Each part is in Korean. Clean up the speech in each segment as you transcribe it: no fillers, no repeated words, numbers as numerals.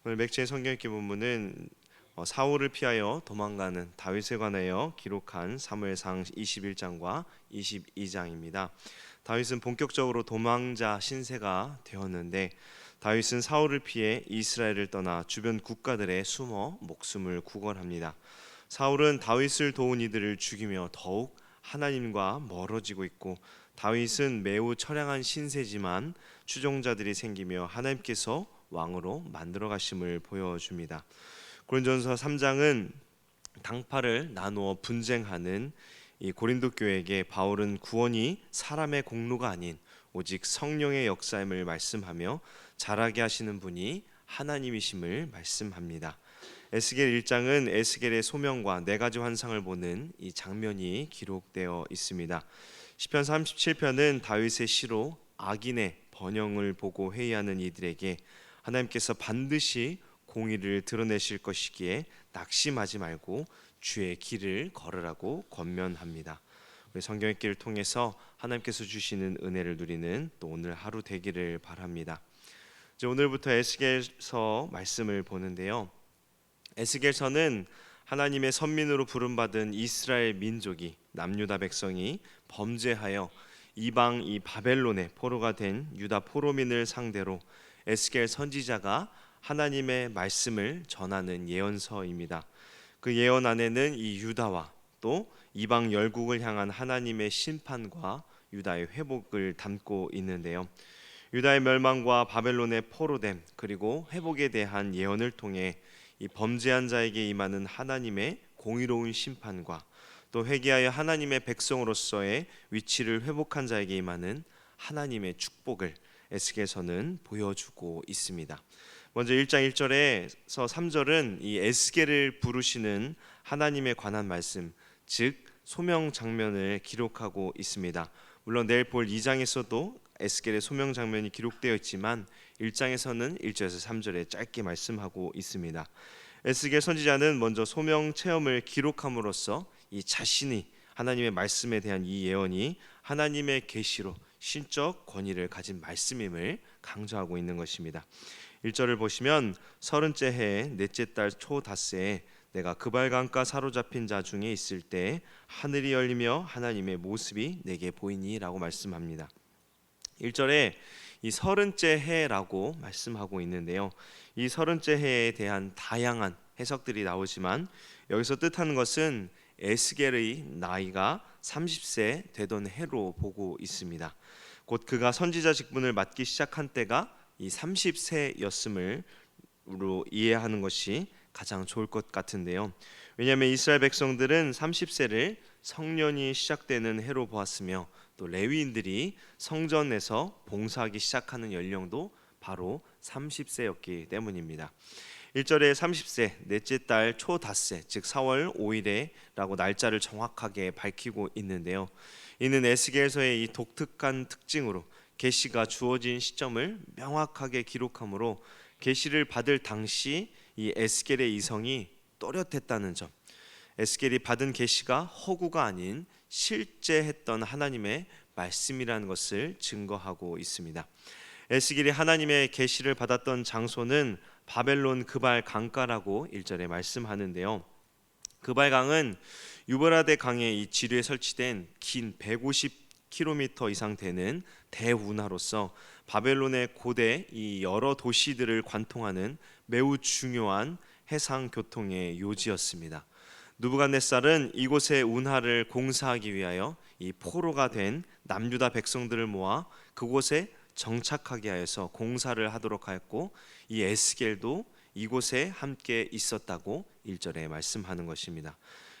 오늘 맥주의 성경 읽기 본문은 사울을 피하여 도망가는 다윗에 관하여 기록한 사무엘상 21장과 22장입니다. 다윗은 본격적으로 도망자 신세가 되었는데 다윗은 사울을 피해 이스라엘을 떠나 주변 국가들에 숨어 목숨을 구걸합니다. 사울은 다윗을 도운 이들을 죽이며 더욱 하나님과 멀어지고 있고, 다윗은 매우 처량한 신세지만 추종자들이 생기며 하나님께서 왕으로 만들어 가심을 보여줍니다. 고린도전서 3장은 당파를 나누어 분쟁하는 이 고린도 교회에게 바울은 구원이 사람의 공로가 아닌 오직 성령의 역사임을 말씀하며 자라게 하시는 분이 하나님이심을 말씀합니다. 에스겔 1장은 에스겔의 소명과 네 가지 환상을 보는 이 장면이 기록되어 있습니다. 시편 37편은 다윗의 시로 악인의 번영을 보고 회의하는 이들에게 하나님께서 반드시 공의를 드러내실 것이기에 낙심하지 말고 주의 길을 걸으라고 권면합니다. 우리 성경의 길을 통해서 하나님께서 주시는 은혜를 누리는 또 오늘 하루 되기를 바랍니다. 이제 오늘부터 에스겔서 말씀을 보는데요. 에스겔서는 하나님의 선민으로 부름받은 이스라엘 민족이, 남유다 백성이 범죄하여 이방 이 바벨론의 포로가 된 유다 포로민을 상대로 에스겔 선지자가 하나님의 말씀을 전하는 예언서입니다. 그 예언 안에는 이 유다와 또 이방 열국을 향한 하나님의 심판과 유다의 회복을 담고 있는데요. 유다의 멸망과 바벨론의 포로됨 그리고 회복에 대한 예언을 통해 이 범죄한 자에게 임하는 하나님의 공의로운 심판과 또 회개하여 하나님의 백성으로서의 위치를 회복한 자에게 임하는 하나님의 축복을 에스겔서는 보여주고 있습니다. 먼저 1장 1절에서 3절은 이 에스겔을 부르시는 하나님에 관한 말씀, 즉 소명 장면을 기록하고 있습니다. 물론 내일 볼 2장에서도 에스겔의 소명 장면이 기록되어 있지만 1장에서는 1절에서 3절에 짧게 말씀하고 있습니다. 에스겔 선지자는 먼저 소명 체험을 기록함으로써 이 자신이 하나님의 말씀에 대한 이 예언이 하나님의 계시로 신적 권위를 가진 말씀임을 강조하고 있는 것입니다. 1절을 보시면 30째 해 넷째 달 초 닷새에 내가 그발강가 사로잡힌 자 중에 있을 때 하늘이 열리며 하나님의 모습이 내게 보이니 라고 말씀합니다. 1절에 이 30째 해라고 말씀하고 있는데요. 이 30째 해에 대한 다양한 해석들이 나오지만 여기서 뜻하는 것은 에스겔의 나이가 30세 되던 해로 보고 있습니다. 곧 그가 선지자 직분을 맡기 시작한 때가 이 30세였음으로 이해하는 것이 가장 좋을 것 같은데요. 왜냐하면 이스라엘 백성들은 30세를 성년이 시작되는 해로 보았으며 또 레위인들이 성전에서 봉사하기 시작하는 연령도 바로 30세였기 때문입니다. 1절에 30세 넷째 달 초 닷새 즉 4월 5일에 라고 날짜를 정확하게 밝히고 있는데요. 이는 에스겔서의 이 독특한 특징으로 계시가 주어진 시점을 명확하게 기록하므로 계시를 받을 당시 이 에스겔의 이성이 또렷했다는 점, 에스겔이 받은 계시가 허구가 아닌 실제 했던 하나님의 말씀이라는 것을 증거하고 있습니다. 에스겔이 하나님의 계시를 받았던 장소는 바벨론 그발 강가라고 1절에 말씀하는데요. 그발강은 유브라데 강의 이 지류에 설치된 긴 150km 이상 되는 대운하로서 바벨론의 고대 이 여러 도시들을 관통하는 매우 중요한 해상 교통의 요지였습니다. 느부갓네살은 이곳의 운하를 공사하기 위하여 이 포로가 된 남유다 백성들을 모아 그곳에 정착하게 하여서 공사를 하도록 하였고, 이 에스겔도 이곳에 함께 있었다고 1절에 말씀하는 것입니다.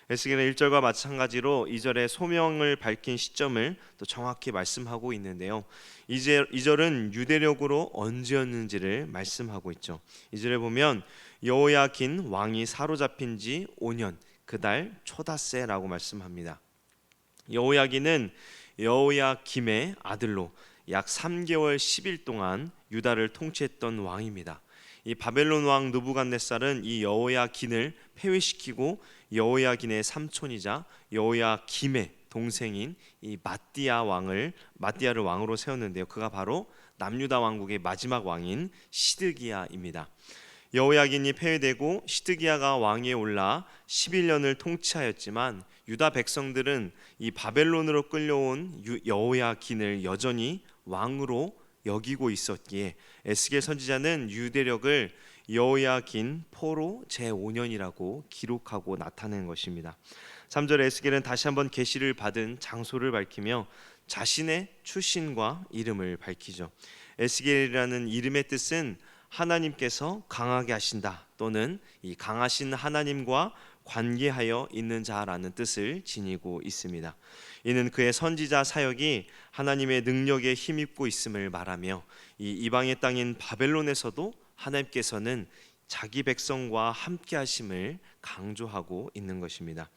에스겔은 1절과 마찬가지로 2절에 소명을 밝힌 시점을 또 정확히 말씀하고 있는데요. 2절은 유대력으로 언제였는지를 말씀하고 있죠. 2절에 보면 여호야긴 왕이 사로잡힌 지 5년 그달 초닷새라고 말씀합니다. 여호야긴은 여호야김의 아들로 약 3개월 10일 동안 유다를 통치했던 왕입니다. 이 바벨론 왕 느부갓네살은 이 여호야긴을 폐위시키고 여호야긴의 삼촌이자 여호야김의 동생인 이 마띠아를 왕으로 세웠는데요. 그가 바로 남유다 왕국의 마지막 왕인 시드기야입니다. 여호야긴이 폐위되고 시드기야가 왕위에 올라 11년을 통치하였지만 유다 백성들은 이 바벨론으로 끌려온 여호야긴을 여전히 왕으로 여기고 있었기에 에스겔 선지자는 유대력을 여호야긴 포로 제5년이라고 기록하고 나타낸 것입니다. 3절에 에스겔은 다시 한번 계시를 받은 장소를 밝히며 자신의 출신과 이름을 밝히죠. 에스겔이라는 이름의 뜻은 하나님께서 강하게 하신다 또는 이 강하신 하나님과 관계하여 있는 자라는 뜻을 지니고 있습니다. 이는 그의 선지자 사역이 하나님의 능력에 힘입고 있음을 말하며 이 이방의 땅인 바벨론에서도 하나님께서는 자기 백성과 함께 하심을 강조하고 있는 것입니다.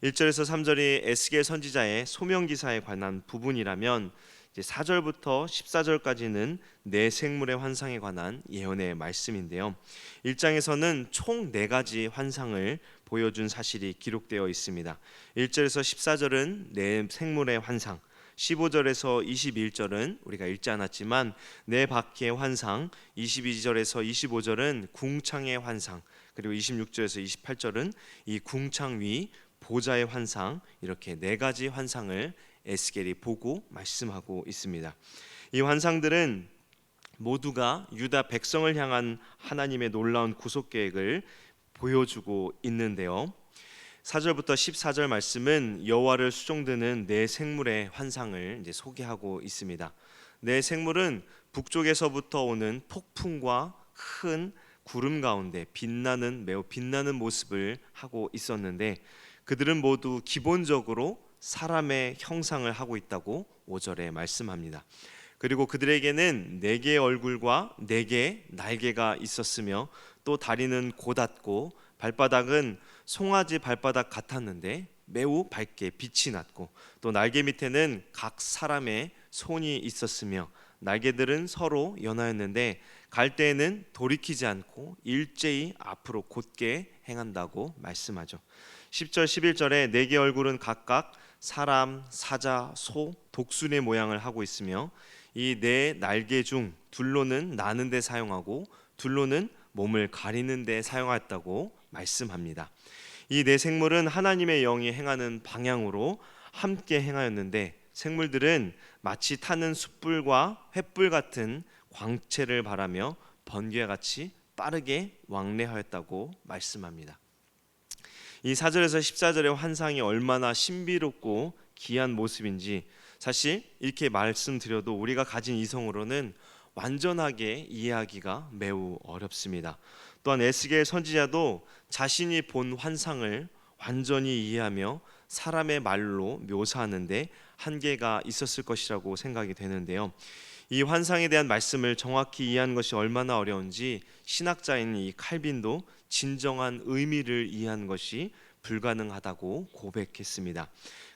1절에서 3절이 에스겔 선지자의 소명 기사에 관한 부분이라면 이제 4절부터 14절까지는 네 생물의 환상에 관한 예언의 말씀인데요. 1장에서는 총 4가지 환상을 보여준 사실이 기록되어 있습니다. 1절에서 14절은 네 생물의 환상, 15절에서 21절은 우리가 읽지 않았지만 네 바퀴의 환상, 22절에서 25절은 궁창의 환상, 그리고 26절에서 28절은 이 궁창 위 보좌의 환상, 이렇게 4가지 환상을 에스겔이 보고 말씀하고 있습니다. 이 환상들은 모두가 유다 백성을 향한 하나님의 놀라운 구속 계획을 보여주고 있는데요. 4절부터 14절 말씀은 여호와를 수종드는 네 생물의 환상을 이제 소개하고 있습니다. 네 생물은 북쪽에서부터 오는 폭풍과 큰 구름 가운데 매우 빛나는 모습을 하고 있었는데 그들은 모두 기본적으로 사람의 형상을 하고 있다고 5절에 말씀합니다. 그리고 그들에게는 4개의 얼굴과 4개의 날개가 있었으며 또 다리는 고닫고 발바닥은 송아지 발바닥 같았는데 매우 밝게 빛이 났고 또 날개 밑에는 각 사람의 손이 있었으며 날개들은 서로 연하였는데 갈 때에는 돌이키지 않고 일제히 앞으로 곧게 행한다고 말씀하죠. 10절 11절에 4개의 얼굴은 각각 사람, 사자, 소, 독수리의 모양을 하고 있으며 이 네 날개 중 둘로는 나는 데 사용하고 둘로는 몸을 가리는 데 사용했다고 말씀합니다. 이 네 생물은 하나님의 영이 행하는 방향으로 함께 행하였는데 생물들은 마치 타는 숯불과 횃불 같은 광채를 발하며 번개와 같이 빠르게 왕래하였다고 말씀합니다. 이 4절에서 14절의 환상이 얼마나 신비롭고 귀한 모습인지 사실 이렇게 말씀드려도 우리가 가진 이성으로는 완전하게 이해하기가 매우 어렵습니다. 또한 에스겔 선지자도 자신이 본 환상을 완전히 이해하며 사람의 말로 묘사하는데 한계가 있었을 것이라고 생각이 되는데요. 이 환상에 대한 말씀을 정확히 이해하는 것이 얼마나 어려운지 신학자인 이 칼빈도 진정한 의미를 이해하는 것이 불가능하다고 고백했습니다.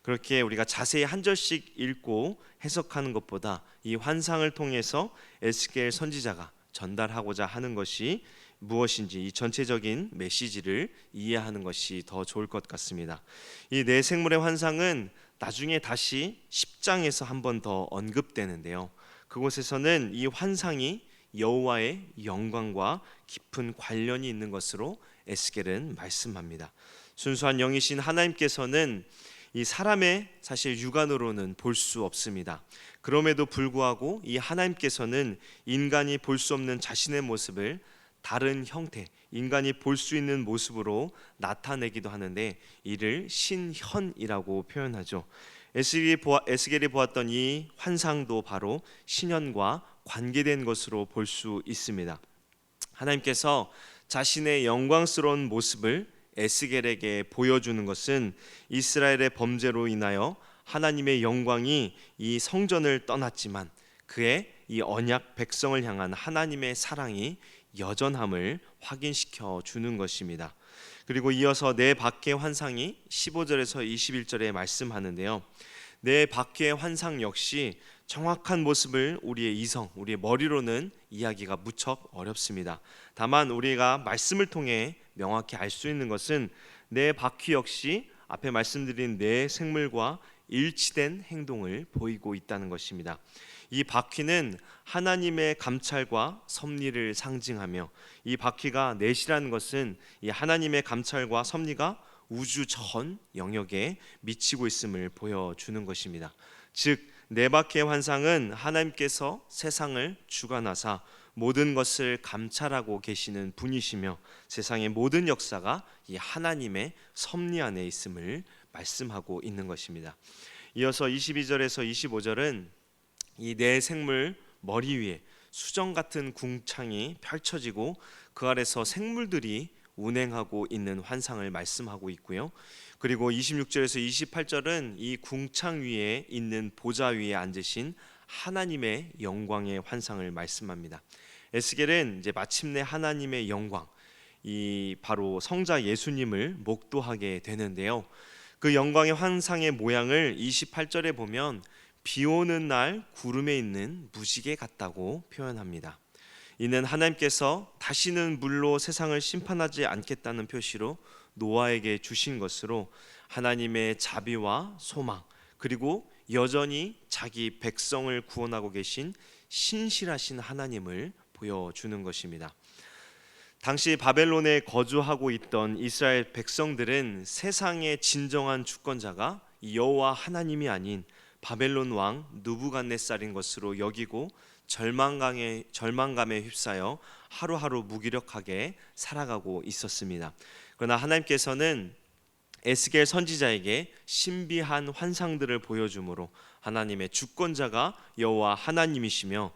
그렇게 우리가 자세히 한 절씩 읽고 해석하는 것보다 이 환상을 통해서 에스겔 선지자가 전달하고자 하는 것이 무엇인지 이 전체적인 메시지를 이해하는 것이 더 좋을 것 같습니다. 이 네 생물의 환상은 나중에 다시 10장에서 한 번 더 언급되는데요. 그곳에서는 이 환상이 여호와의 영광과 깊은 관련이 있는 것으로 에스겔은 말씀합니다. 순수한 영이신 하나님께서는 이 사람의 사실 육안으로는 볼 수 없습니다. 그럼에도 불구하고 이 하나님께서는 인간이 볼 수 없는 자신의 모습을 다른 형태, 인간이 볼 수 있는 모습으로 나타내기도 하는데 이를 신현이라고 표현하죠. 에스겔이 보았던 이 환상도 바로 신현과 관계된 것으로 볼 수 있습니다. 하나님께서 자신의 영광스러운 모습을 에스겔에게 보여주는 것은 이스라엘의 범죄로 인하여 하나님의 영광이 이 성전을 떠났지만 그의 이 언약 백성을 향한 하나님의 사랑이 여전함을 확인시켜 주는 것입니다. 그리고 이어서 네 바퀴의 환상이 15절에서 21절에 말씀하는데요. 네 바퀴의 환상 역시 정확한 모습을 우리의 이성, 우리의 머리로는 이야기가 무척 어렵습니다. 다만 우리가 말씀을 통해 명확히 알 수 있는 것은 네 바퀴 역시 앞에 말씀드린 네 생물과 일치된 행동을 보이고 있다는 것입니다. 이 바퀴는 하나님의 감찰과 섭리를 상징하며, 이 바퀴가 넷이라는 것은 이 하나님의 감찰과 섭리가 우주 전 영역에 미치고 있음을 보여주는 것입니다. 즉, 네 바퀴의 환상은 하나님께서 세상을 주관하사 모든 것을 감찰하고 계시는 분이시며, 세상의 모든 역사가 이 하나님의 섭리 안에 있음을 말씀하고 있는 것입니다. 이어서 22절에서 25절은 이 네 생물 머리 위에 수정 같은 궁창이 펼쳐지고 그 아래서 생물들이 운행하고 있는 환상을 말씀하고 있고요. 그리고 26절에서 28절은 이 궁창 위에 있는 보좌 위에 앉으신 하나님의 영광의 환상을 말씀합니다. 에스겔은 이제 마침내 하나님의 영광, 이 바로 성자 예수님을 목도하게 되는데요. 그 영광의 환상의 모양을 28절에 보면 비 오는 날 구름에 있는 무지개 같다고 표현합니다. 이는 하나님께서 다시는 물로 세상을 심판하지 않겠다는 표시로 노아에게 주신 것으로 하나님의 자비와 소망, 그리고 여전히 자기 백성을 구원하고 계신 신실하신 하나님을 보여주는 것입니다. 당시 바벨론에 거주하고 있던 이스라엘 백성들은 세상의 진정한 주권자가 여호와 하나님이 아닌 바벨론 왕 느부갓네살인 것으로 여기고 절망감에 휩싸여 하루하루 무기력하게 살아가고 있었습니다. 그러나 하나님께서는 에스겔 선지자에게 신비한 환상들을 보여주므로 하나님의 주권자가 여호와 하나님이시며,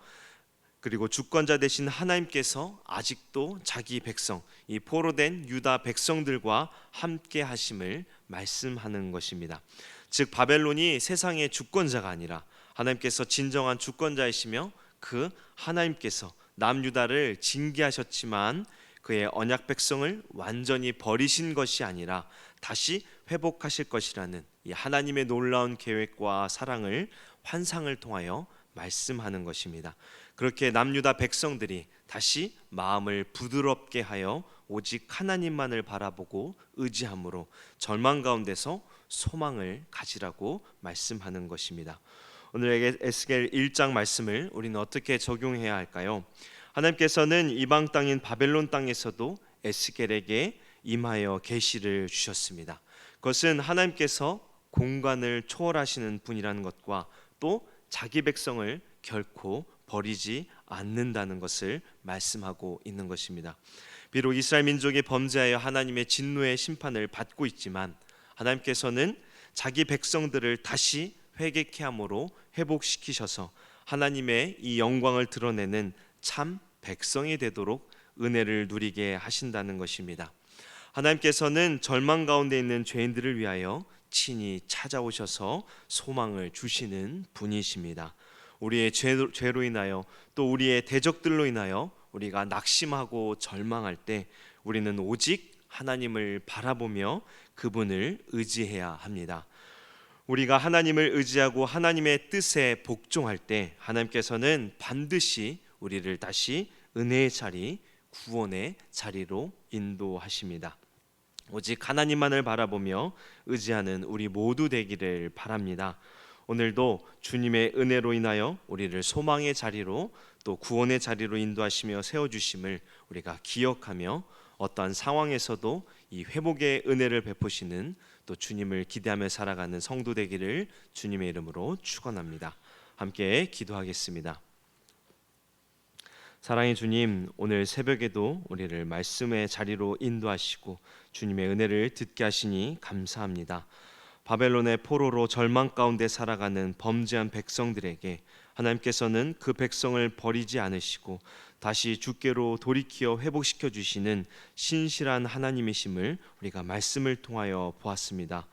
그리고 주권자 되신 하나님께서 아직도 자기 백성, 이 포로된 유다 백성들과 함께 하심을 말씀하는 것입니다. 즉, 바벨론이 세상의 주권자가 아니라 하나님께서 진정한 주권자이시며, 그 하나님께서 남유다를 징계하셨지만 그의 언약 백성을 완전히 버리신 것이 아니라 다시 회복하실 것이라는 이 하나님의 놀라운 계획과 사랑을 환상을 통하여 말씀하는 것입니다. 그렇게 남유다 백성들이 다시 마음을 부드럽게 하여 오직 하나님만을 바라보고 의지함으로 절망 가운데서 소망을 가지라고 말씀하는 것입니다. 오늘 에스겔 1장 말씀을 우리는 어떻게 적용해야 할까요? 하나님께서는 이방 땅인 바벨론 땅에서도 에스겔에게 임하여 계시를 주셨습니다. 그것은 하나님께서 공간을 초월하시는 분이라는 것과 또 자기 백성을 결코 버리지 않는다는 것을 말씀하고 있는 것입니다. 비록 이스라엘 민족이 범죄하여 하나님의 진노의 심판을 받고 있지만 하나님께서는 자기 백성들을 다시 회개케 함으로 회복시키셔서 하나님의 이 영광을 드러내는 참 백성이 되도록 은혜를 누리게 하신다는 것입니다. 하나님께서는 절망 가운데 있는 죄인들을 위하여 친히 찾아오셔서 소망을 주시는 분이십니다. 우리의 죄로 인하여 또 우리의 대적들로 인하여 우리가 낙심하고 절망할 때 우리는 오직 하나님을 바라보며 그분을 의지해야 합니다. 우리가 하나님을 의지하고 하나님의 뜻에 복종할 때 하나님께서는 반드시 우리를 다시 은혜의 자리, 구원의 자리로 인도하십니다. 오직 하나님만을 바라보며 의지하는 우리 모두 되기를 바랍니다. 오늘도 주님의 은혜로 인하여 우리를 소망의 자리로 또 구원의 자리로 인도하시며 세워주심을 우리가 기억하며 어떠한 상황에서도 이 회복의 은혜를 베푸시는 또 주님을 기대하며 살아가는 성도 되기를 주님의 이름으로 축원합니다. 함께 기도하겠습니다. 사랑의 주님, 오늘 새벽에도 우리를 말씀의 자리로 인도하시고 주님의 은혜를 듣게 하시니 감사합니다. 바벨론의 포로로 절망 가운데 살아가는 범죄한 백성들에게 하나님께서는 그 백성을 버리지 않으시고 다시 주께로 돌이키어 회복시켜 주시는 신실한 하나님이심을 우리가 말씀을 통하여 보았습니다.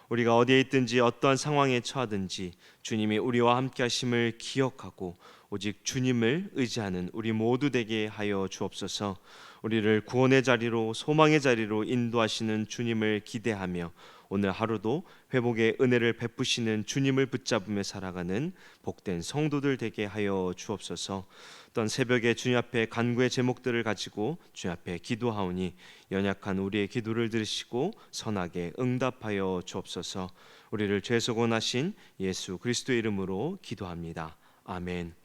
우리가 어디에 있든지 어떠한 상황에 처하든지 주님이 우리와 함께 하심을 기억하고 오직 주님을 의지하는 우리 모두 되게 하여 주옵소서. 우리를 구원의 자리로 소망의 자리로 인도하시는 주님을 기대하며 오늘 하루도 회복의 은혜를 베푸시는 주님을 붙잡으며 살아가는 복된 성도들 되게 하여 주옵소서. 어떤 새벽에 주님 앞에 간구의 제목들을 가지고 주님 앞에 기도하오니 연약한 우리의 기도를 들으시고 선하게 응답하여 주옵소서. 우리를 죄 속원하신 예수 그리스도의 이름으로 기도합니다. 아멘.